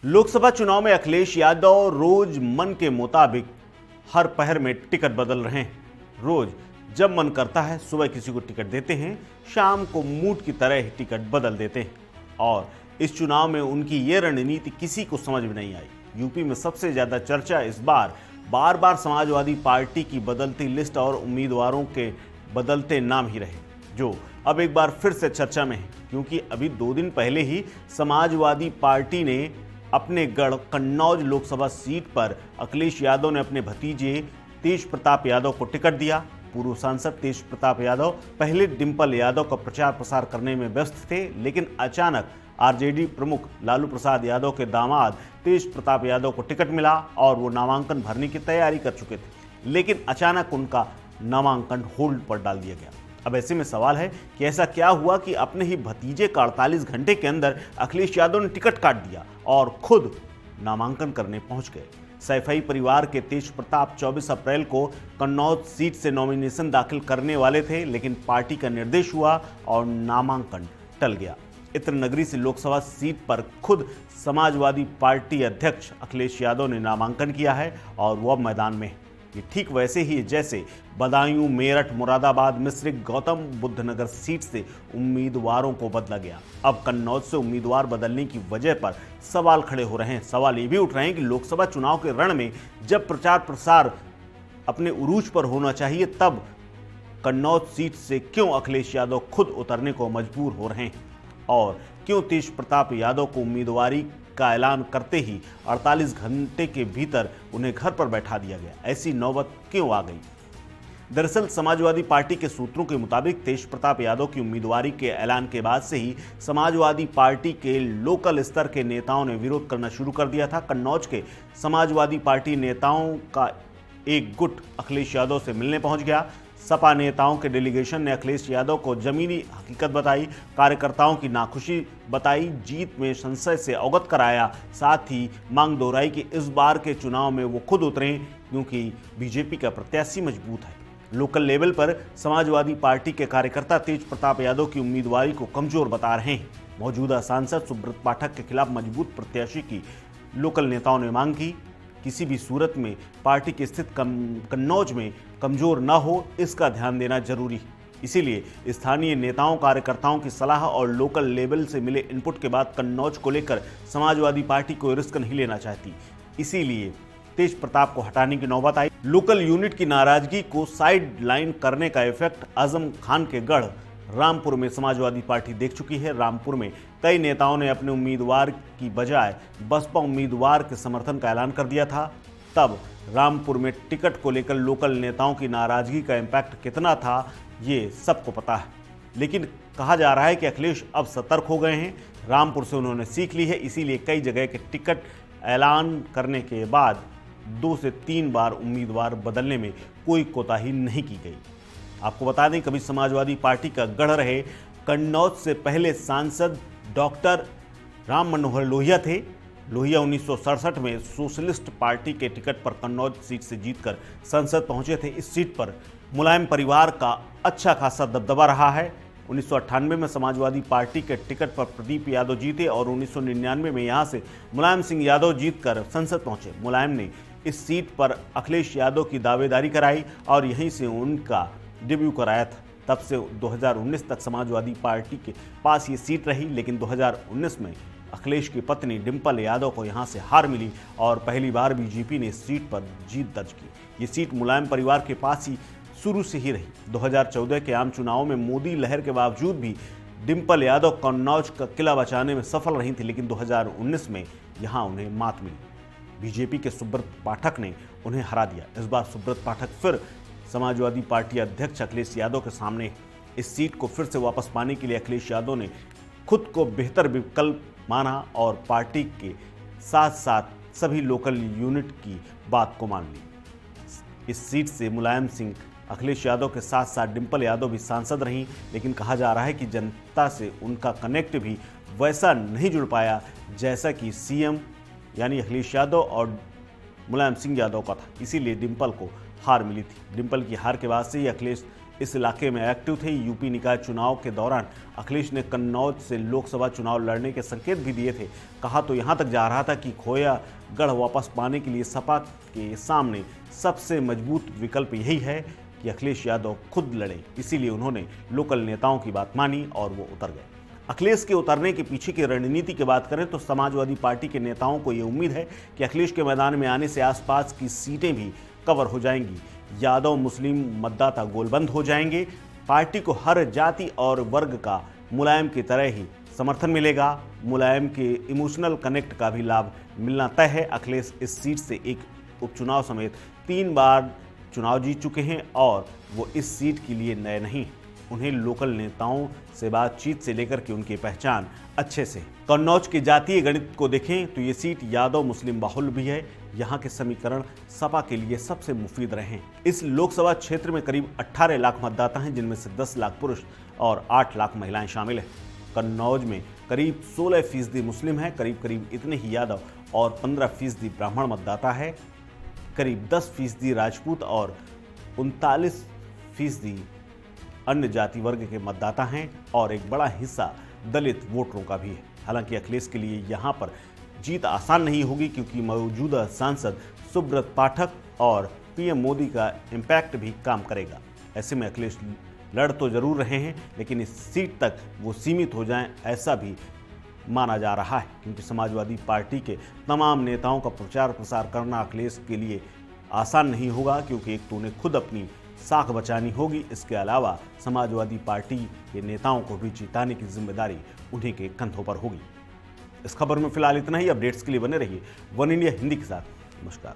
लोकसभा चुनाव में अखिलेश यादव रोज मन के मुताबिक हर पहर में टिकट बदल रहे हैं। रोज जब मन करता है सुबह किसी को टिकट देते हैं, शाम को मूड की तरह ही टिकट बदल देते हैं। और इस चुनाव में उनकी ये रणनीति किसी को समझ में नहीं आई। यूपी में सबसे ज्यादा चर्चा इस बार बार समाजवादी पार्टी की बदलती लिस्ट और उम्मीदवारों के बदलते नाम ही रहे, जो अब एक बार फिर से चर्चा में है। क्योंकि अभी 2 दिन पहले ही समाजवादी पार्टी ने अपने गढ़ कन्नौज लोकसभा सीट पर अखिलेश यादव ने अपने भतीजे तेज प्रताप यादव को टिकट दिया। पूर्व सांसद तेज प्रताप यादव पहले डिंपल यादव का प्रचार प्रसार करने में व्यस्त थे, लेकिन अचानक आरजेडी प्रमुख लालू प्रसाद यादव के दामाद तेज प्रताप यादव को टिकट मिला और वो नामांकन भरने की तैयारी कर चुके थे। लेकिन अचानक उनका नामांकन होल्ड पर डाल दिया गया। अब ऐसे में सवाल है कि ऐसा क्या हुआ कि अपने ही भतीजे का 48 घंटे के अंदर अखिलेश यादव ने टिकट काट दिया और खुद नामांकन करने पहुंच गए। सैफई परिवार के तेज प्रताप 24 अप्रैल को कन्नौज सीट से नॉमिनेशन दाखिल करने वाले थे, लेकिन पार्टी का निर्देश हुआ और नामांकन टल गया। इत्र नगरी से लोकसभा सीट पर खुद समाजवादी पार्टी अध्यक्ष अखिलेश यादव ने नामांकन किया है और वो अब मैदान में है। ये ठीक वैसे ही जैसे बदायूं, मेरठ, मुरादाबाद, मिश्रिख, गौतम बुद्ध नगर सीट से उम्मीदवारों को बदला गया। अब कन्नौज से उम्मीदवार बदलने की वजह पर सवाल खड़े हो रहे हैं। सवाल ये भी उठ रहे हैं कि लोकसभा चुनाव के रण में जब प्रचार प्रसार अपने उरूज पर होना चाहिए, तब कन्नौज सीट से क्यों अखिलेश यादव खुद उतरने को मजबूर हो रहे हैं और क्यों तेज प्रताप यादव को उम्मीदवारी का ऐलान करते ही 48 घंटे के भीतर उन्हें घर पर बैठा दिया गया। ऐसी नौबत क्यों आ गई? दरअसल समाजवादी पार्टी के सूत्रों के मुताबिक तेज प्रताप यादव की उम्मीदवारी के ऐलान के बाद से ही समाजवादी पार्टी के लोकल स्तर के नेताओं ने विरोध करना शुरू कर दिया था। कन्नौज के समाजवादी पार्टी नेताओं का एक गुट अखिलेश यादव से मिलने पहुंच गया। सपा नेताओं के डेलीगेशन ने अखिलेश यादव को जमीनी हकीकत बताई, कार्यकर्ताओं की नाखुशी बताई, जीत में संशय से अवगत कराया। साथ ही मांग दोहराई कि इस बार के चुनाव में वो खुद उतरें, क्योंकि बीजेपी का प्रत्याशी मजबूत है। लोकल लेवल पर समाजवादी पार्टी के कार्यकर्ता तेज प्रताप यादव की उम्मीदवारी को कमजोर बता रहे हैं। मौजूदा सांसद सुब्रत पाठक के खिलाफ मजबूत प्रत्याशी की लोकल नेताओं ने मांग की। किसी भी सूरत में पार्टी की स्थिति कन्नौज में कमजोर न हो, इसका ध्यान देना जरूरी है। इसीलिए स्थानीय नेताओं, कार्यकर्ताओं की सलाह और लोकल लेवल से मिले इनपुट के बाद कन्नौज को लेकर समाजवादी पार्टी कोई रिस्क नहीं लेना चाहती। इसीलिए तेज प्रताप को हटाने की नौबत आई। लोकल यूनिट की नाराजगी को साइड लाइन करने का इफेक्ट आजम खान के गढ़ रामपुर में समाजवादी पार्टी देख चुकी है। रामपुर में कई नेताओं ने अपने उम्मीदवार की बजाय बसपा उम्मीदवार के समर्थन का ऐलान कर दिया था। तब रामपुर में टिकट को लेकर लोकल नेताओं की नाराजगी का इम्पैक्ट कितना था, ये सबको पता है। लेकिन कहा जा रहा है कि अखिलेश अब सतर्क हो गए हैं। रामपुर से उन्होंने सीख ली है, इसीलिए कई जगह के टिकट ऐलान करने के बाद 2 से 3 बार उम्मीदवार बदलने में कोई कोताही नहीं की गई। आपको बता दें, कभी समाजवादी पार्टी का गढ़ रहे कन्नौज से पहले सांसद डॉक्टर राम मनोहर लोहिया थे। लोहिया 1967 में सोशलिस्ट पार्टी के टिकट पर कन्नौज सीट से जीतकर संसद पहुंचे थे। इस सीट पर मुलायम परिवार का अच्छा खासा दबदबा रहा है। 1998 में समाजवादी पार्टी के टिकट पर प्रदीप यादव जीते और 1999 में यहां से मुलायम सिंह यादव जीतकर संसद पहुंचे। मुलायम ने इस सीट पर अखिलेश यादव की दावेदारी कराई और यहीं से उनका डेब्यू कराया था। तब से 2019 तक समाजवादी पार्टी के पास ये सीट रही, लेकिन 2019 में अखिलेश की पत्नी डिंपल यादव को यहां से हार मिली और पहली बार बीजेपी ने इस सीट पर जीत दर्ज की। ये सीट मुलायम परिवार के पास ही शुरू से ही रही। 2014 के आम चुनाव में मोदी लहर के बावजूद भी डिंपल यादव कन्नौज का किला बचाने में सफल रही थी, लेकिन 2019 में यहां उन्हें मात मिली। बीजेपी के सुब्रत पाठक ने उन्हें हरा दिया। इस बार सुब्रत पाठक फिर समाजवादी पार्टी अध्यक्ष अखिलेश यादव के सामने। इस सीट को फिर से वापस पाने के लिए अखिलेश यादव ने खुद को बेहतर विकल्प माना और पार्टी के साथ साथ सभी लोकल यूनिट की बात को मान ली। इस सीट से मुलायम सिंह, अखिलेश यादव के साथ साथ डिंपल यादव भी सांसद रहीं, लेकिन कहा जा रहा है कि जनता से उनका कनेक्ट भी वैसा नहीं जुड़ पाया जैसा कि सीएम यानी अखिलेश यादव और मुलायम सिंह यादव का था। इसीलिए डिंपल को हार मिली थी। डिंपल की हार के बाद से ही अखिलेश इस इलाके में एक्टिव थे। यूपी निकाय चुनाव के दौरान अखिलेश ने कन्नौज से लोकसभा चुनाव लड़ने के संकेत भी दिए थे। कहा तो यहां तक जा रहा था कि खोया गढ़ वापस पाने के लिए सपा के सामने सबसे मजबूत विकल्प यही है कि अखिलेश यादव खुद लड़े। इसीलिए उन्होंने लोकल नेताओं की बात मानी और वो उतर गए। अखिलेश के उतरने के पीछे की रणनीति की बात करें तो समाजवादी पार्टी के नेताओं को ये उम्मीद है कि अखिलेश के मैदान में आने से आसपास की सीटें भी कवर हो जाएंगी। यादव मुस्लिम मतदाता गोलबंद हो जाएंगे। पार्टी को हर जाति और वर्ग का मुलायम की तरह ही समर्थन मिलेगा। मुलायम के इमोशनल कनेक्ट का भी लाभ मिलना तय है। अखिलेश इस सीट से एक उपचुनाव समेत 3 बार चुनाव जीत चुके हैं और वो इस सीट के लिए नए नहीं। उन्हें लोकल नेताओं से बातचीत से लेकर के उनकी पहचान अच्छे से। कन्नौज के जातीय गणित को देखें तो ये सीट यादव मुस्लिम बाहुल भी है। यहाँ के समीकरण सपा के लिए सबसे मुफीद रहे। इस लोकसभा क्षेत्र में करीब 18 लाख मतदाता हैं, जिनमें से 10 लाख पुरुष और 8 लाख महिलाएं शामिल हैं। कन्नौज में करीब 16% मुस्लिम है, करीब इतने ही यादव और 15% ब्राह्मण मतदाता है। करीब 10% राजपूत और 39% अन्य जाति वर्ग के मतदाता हैं और एक बड़ा हिस्सा दलित वोटरों का भी है। हालांकि अखिलेश के लिए यहां पर जीत आसान नहीं होगी, क्योंकि मौजूदा सांसद सुब्रत पाठक और पीएम मोदी का इम्पैक्ट भी काम करेगा। ऐसे में अखिलेश लड़ तो जरूर रहे हैं, लेकिन इस सीट तक वो सीमित हो जाएं ऐसा भी माना जा रहा है, क्योंकि समाजवादी पार्टी के तमाम नेताओं का प्रचार प्रसार करना अखिलेश के लिए आसान नहीं होगा, क्योंकि एक तो उन्हें खुद अपनी साख बचानी होगी। इसके अलावा समाजवादी पार्टी के नेताओं को भी जिताने की जिम्मेदारी उन्हीं के कंधों पर होगी। इस खबर में फिलहाल इतना ही। अपडेट्स के लिए बने रहिए वन इंडिया हिंदी के साथ। नमस्कार।